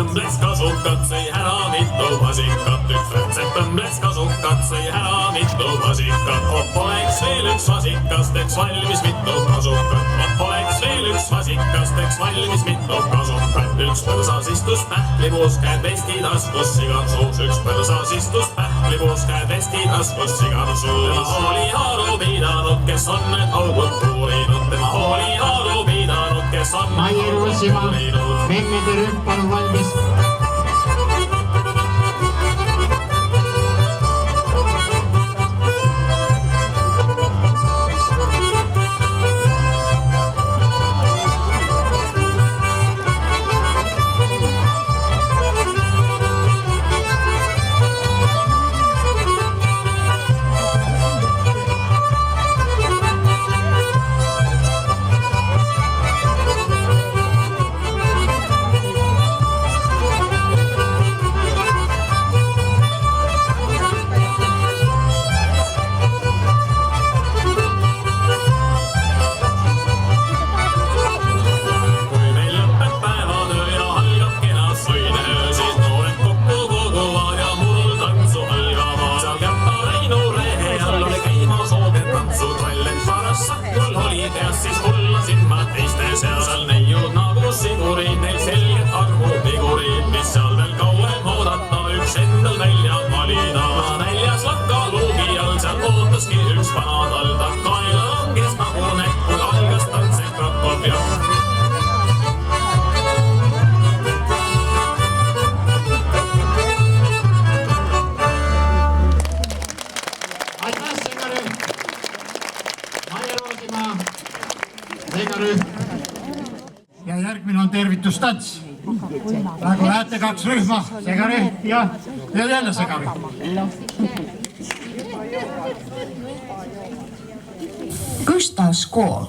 õmbles kasukat, sõi ära mitu vasikat. Üks rätsep õmbles kasukat, sõi ära mitu vasikat. Oleks veel üks vasikas, teeks valmis mitu kasukat. Oleks veel üks vasikas, teeks valmis mitu kasukat. Üks põrsas istus pähklipuus, käed vesti taskus, sigar suus. Üks põrsas istus pähklipuus, käed vesti taskus, sigar suus. Tema oli haru pidanud, kes on need augud puurinud. Tema oli haru pidanud, kes on Maier Ussimaa, memmede rühm, palun valmis. Siis kullasin ma teiste seal neiud nagu sigurid, neil selged arvupigurid, mis seal veel kauem oodata, üks endal välja valida. Näljas lakkaluugi all seal ootaski üks vana talda, kaela langes nagu näkku, algas tants ehk hakkab ja. Aitäh, segarühm! Maier Ussimaa, segarühm. Ja järgmine on tervitustants. Praegu lähete kaks rühma, segarühm ja jälle segarühm. Gustavs kool